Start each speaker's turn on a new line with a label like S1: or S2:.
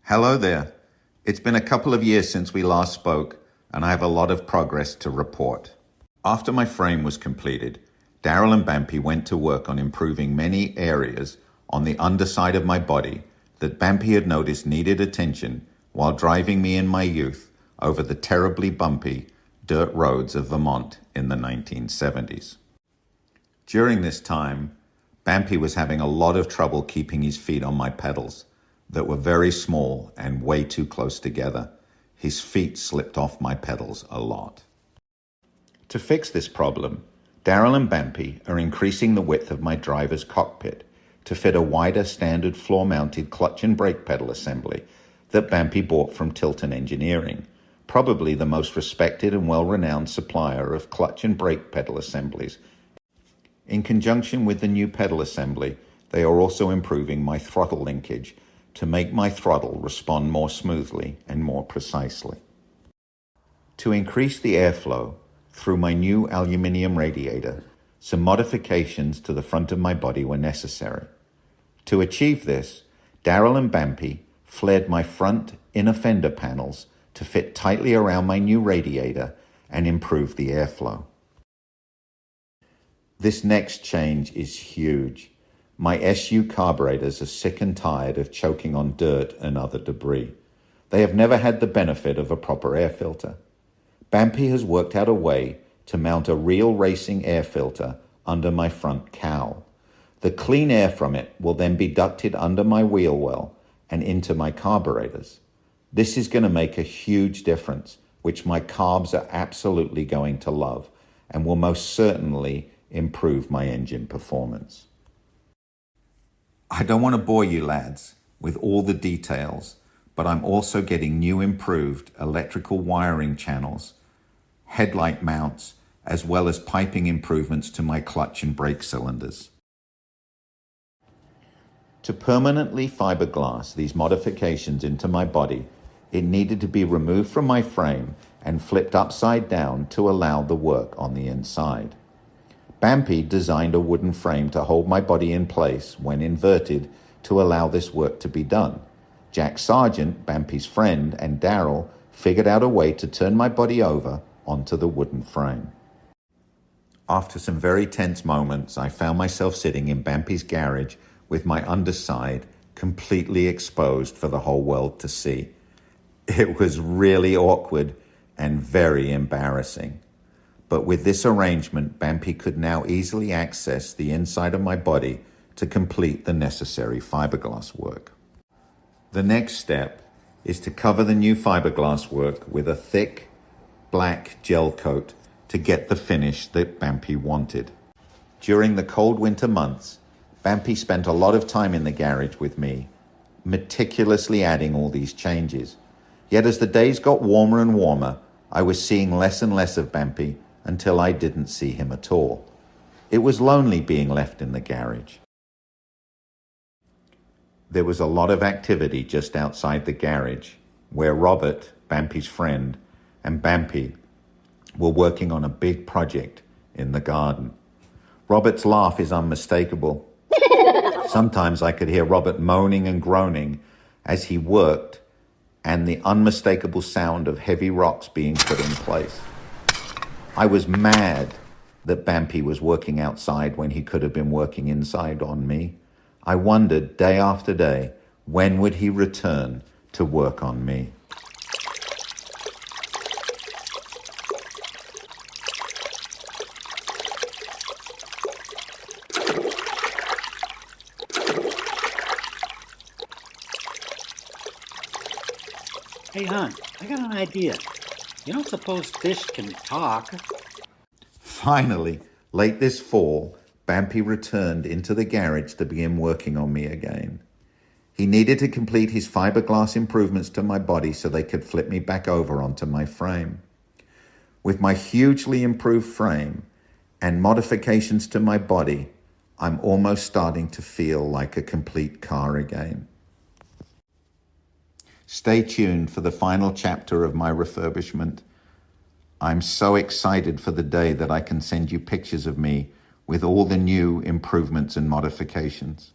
S1: Hello there. It's been a couple of years since we last spoke, and I have a lot of progress to report. After my frame was completed, Daryl and Bampy went to work on improving many areas on the underside of my body that Bampy had noticed needed attention while driving me in my youth over the terribly bumpy dirt roads of Vermont in the 1970s. During this time, Bampy was having a lot of trouble keeping his feet on my pedals that were very small and way too close together. His feet slipped off my pedals a lot. To fix this problem, Daryl and Bampy are increasing the width of my driver's cockpit to fit a wider standard floor-mounted clutch and brake pedal assembly that Bampy bought from Tilton Engineering, probably the most respected and well-renowned supplier of clutch and brake pedal assemblies. In conjunction with the new pedal assembly, they are also improving my throttle linkage to make my throttle respond more smoothly and more precisely. To increase the airflow through my new aluminium radiator, some modifications to the front of my body were necessary. To achieve this, Daryl and Bampy flared my front inner fender panels to fit tightly around my new radiator and improve the airflow. This next change is huge. My SU carburetors are sick and tired of choking on dirt and other debris. They have never had the benefit of a proper air filter. Bampy has worked out a way to mount a real racing air filter under my front cowl. The clean air from it will then be ducted under my wheel well and into my carburetors. This is going to make a huge difference, which my carbs are absolutely going to love and will most certainly improve my engine performance. I don't want to bore you lads with all the details, but I'm also getting new improved electrical wiring channels, headlight mounts, as well as piping improvements to my clutch and brake cylinders. To permanently fiberglass these modifications into my body, it needed to be removed from my frame and flipped upside down to allow the work on the inside. Bampy designed a wooden frame to hold my body in place when inverted to allow this work to be done. Jack Sargent, Bampy's friend, and Daryl figured out a way to turn my body over onto the wooden frame. After some very tense moments, I found myself sitting in Bampy's garage with my underside completely exposed for the whole world to see. It was really awkward and very embarrassing. But with this arrangement, Bampy could now easily access the inside of my body to complete the necessary fiberglass work. The next step is to cover the new fiberglass work with a thick black gel coat to get the finish that Bampy wanted. During the cold winter months, Bampy spent a lot of time in the garage with me, meticulously adding all these changes. Yet as the days got warmer and warmer, I was seeing less and less of Bampy until I didn't see him at all. It was lonely being left in the garage. There was a lot of activity just outside the garage, where Robert, Bampy's friend, and Bampy were working on a big project in the garden. Robert's laugh is unmistakable. Sometimes I could hear Robert moaning and groaning as he worked, and the unmistakable sound of heavy rocks being put in place. I was mad that Bampy was working outside when he could have been working inside on me. I wondered day after day, when would he return to work on me?
S2: Hey, hon, I got an idea. You don't suppose fish can talk?
S1: Finally, late this fall, Bampy returned into the garage to begin working on me again. He needed to complete his fiberglass improvements to my body so they could flip me back over onto my frame. With my hugely improved frame and modifications to my body, I'm almost starting to feel like a complete car again. Stay tuned for the final chapter of my refurbishment. I'm so excited for the day that I can send you pictures of me with all the new improvements and modifications.